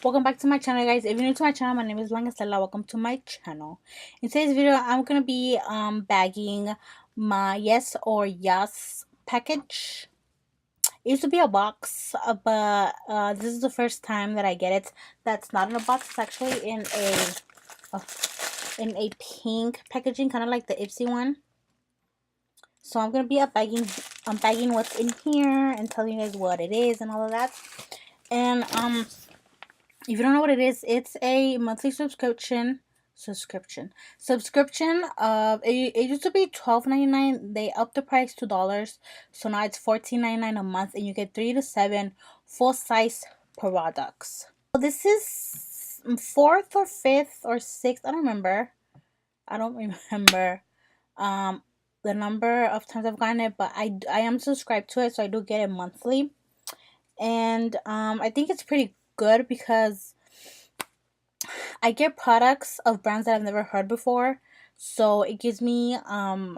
Welcome back to my channel, guys. If you're new to my channel, my name is BlancaEstela. Welcome to my channel. In today's video, I'm gonna be bagging my YES or YAS package. It used to be a box, but this is the first time that I get it. That's not in a box. It's actually in a pink packaging, kind of like the Ipsy one. So I'm gonna be unbagging what's in here and telling you guys what it is and all of that. And if you don't know what it is, it's a monthly subscription of it used to be $12.99. They upped the price to $2, so now it's $14.99 a month, and you get 3 to 7 full-size products. So this is 4th or 5th or 6th, I don't remember the number of times I've gotten it, but I am subscribed to it, so I do get it monthly. And I think it's pretty good because I get products of brands that I've never heard before, so it gives me a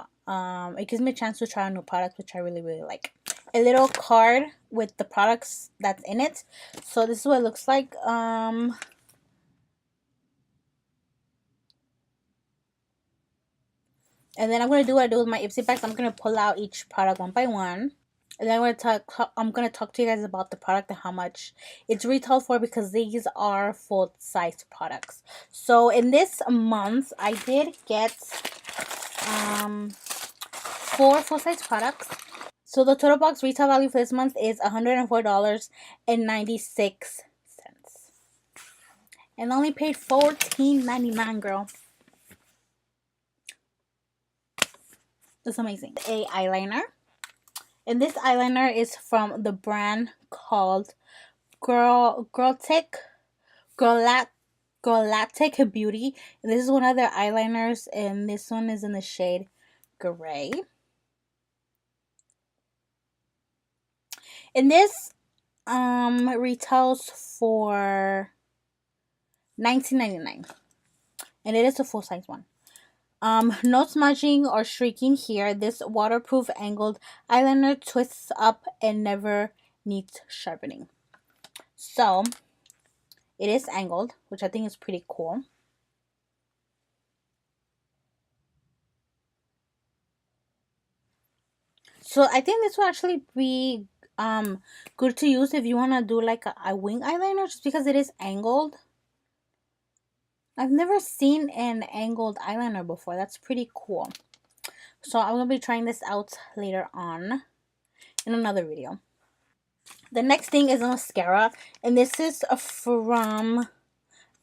chance to try a new product, which I really like. A little card with the products that's in it. So this is what it looks like. And then I'm gonna do what I do with my Ipsy bags. I'm gonna pull out each product one by one. And then I'm gonna talk to you guys about the product and how much it's retailed for, because these are full-size products. So in this month, I did get 4 full-size products. So the total box retail value for this month is $104.96, and I only paid $14.99, girl. That's amazing. A eyeliner. And this eyeliner is from the brand called Galactic Beauty. And this is one of their eyeliners, and this one is in the shade gray. And this retails for $19.99, and it is a full-size one. No smudging or streaking here. This waterproof angled eyeliner twists up and never needs sharpening. So it is angled, which I think is pretty cool. So I think this will actually be good to use if you want to do like a wing eyeliner, just because it is angled. I've never seen an angled eyeliner before. That's pretty cool. So I'm going to be trying this out later on in another video. The next thing is a mascara, and this is from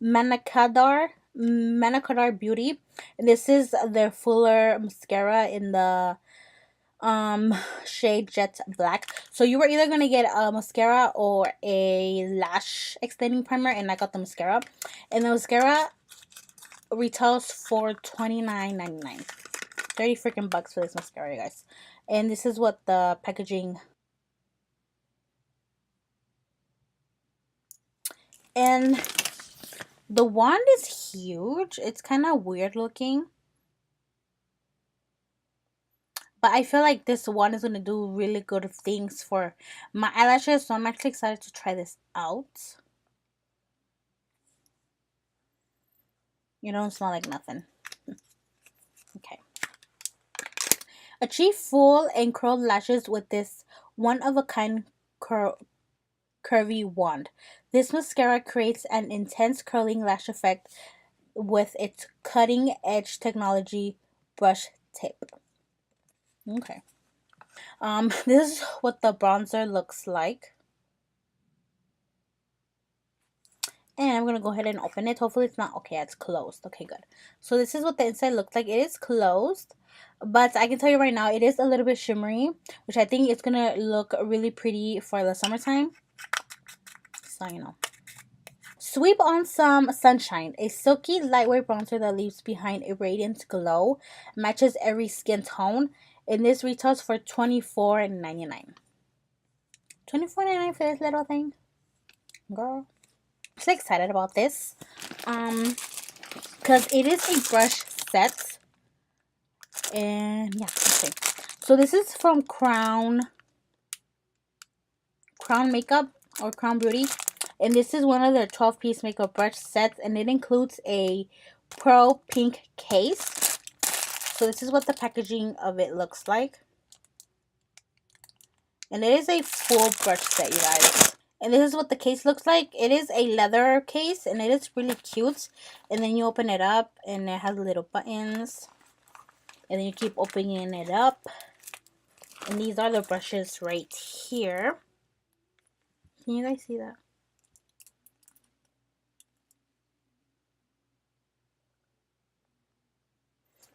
BlancaEstelaBeauty, and this is their fuller mascara in the shade Jet Black. So you were either going to get a mascara or a lash extending primer, and I got the mascara. And the mascara retails for $29.99. 30 freaking bucks for this mascara, guys. And this is what the packaging. And the wand is huge. It's kind of weird looking, but I feel like this wand is going to do really good things for my eyelashes, so I'm actually excited to try this out. You don't smell like nothing. Okay. Achieve full and curled lashes with this one-of-a-kind curvy wand. This mascara creates an intense curling lash effect with its cutting-edge technology brush tip. Okay. This is what the bronzer looks like. And I'm going to go ahead and open it. Hopefully it's not... Okay, it's closed. Okay, good. So this is what the inside looks like. It is closed, but I can tell you right now, it is a little bit shimmery, which I think it's going to look really pretty for the summertime. So, you know. Sweep on some sunshine. A silky, lightweight bronzer that leaves behind a radiant glow. Matches every skin tone. And this retails for $24.99. $24.99 for this little thing? Girl. I'm so excited about this, because it is a brush set, and yeah, okay. So this is from Crown Makeup or Crown Beauty, And this is one of the 12-piece makeup brush sets, and it includes a pearl pink case. So this is what the packaging of it looks like. And it is a full brush set, you guys. And this is what the case looks like. It is a leather case, and it is really cute. And then you open it up, and it has little buttons. And then you keep opening it up. And these are the brushes right here. Can you guys see that?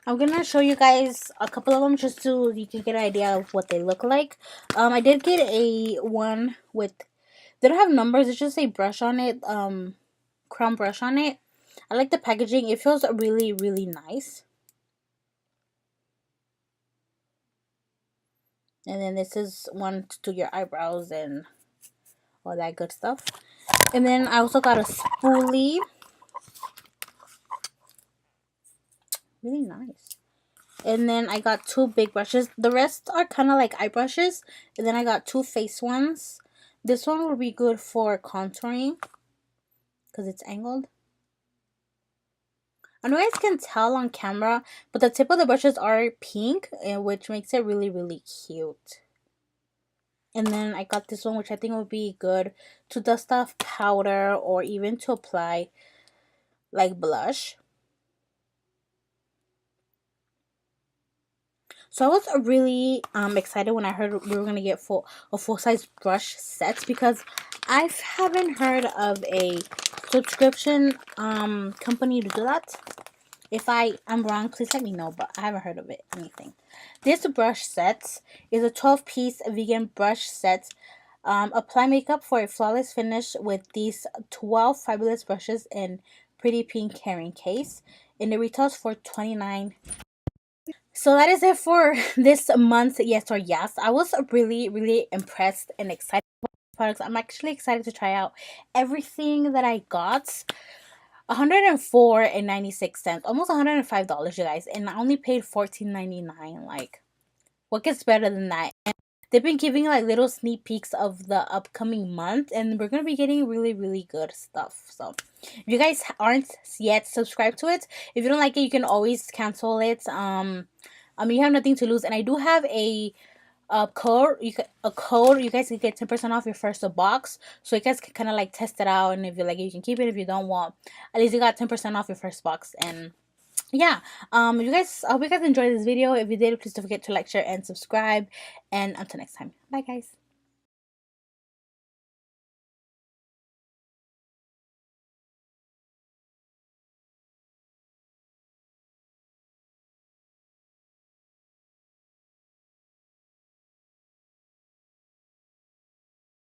I'm gonna show you guys a couple of them just so you can get an idea of what they look like. I did get a one with, they don't have numbers, it's just a brush on it, crown brush on it. I like the packaging. It feels really, really nice. And then this is one to do your eyebrows and all that good stuff. And then I also got a spoolie. Really nice. And then I got two big brushes. The rest are kind of like eye brushes. And then I got two face ones. This one will be good for contouring because it's angled. I know you guys can tell on camera, but the tip of the brushes are pink, which makes it really, really cute. And then I got this one, which I think would be good to dust off powder or even to apply like blush. So I was really excited when I heard we were going to get a full-size brush set, because I haven't heard of a subscription company to do that. If I'm wrong, please let me know, but I haven't heard of it, anything. This brush set is a 12-piece vegan brush set. Apply makeup for a flawless finish with these 12 fabulous brushes in pretty pink carrying case. And it retails for $29. So that is it for this month's Yes or Yes. I was really, really impressed and excited about these products. I'm actually excited to try out everything that I got. $104.96, almost $105, you guys, and I only paid $14.99. Like, what gets better than that? And they've been giving like little sneak peeks of the upcoming month, and we're gonna be getting really, really good stuff. So if you guys aren't yet subscribed to it, if you don't like it, you can always cancel it. You have nothing to lose, and I do have a code. You guys can get 10% off your first box, so you guys can kind of like test it out, and if you like it, you can keep it. If you don't want, at least you got 10% off your first box. And yeah, you guys, I hope you guys enjoyed this video. If you did, please don't forget to like, share, and subscribe. And until next time, bye guys.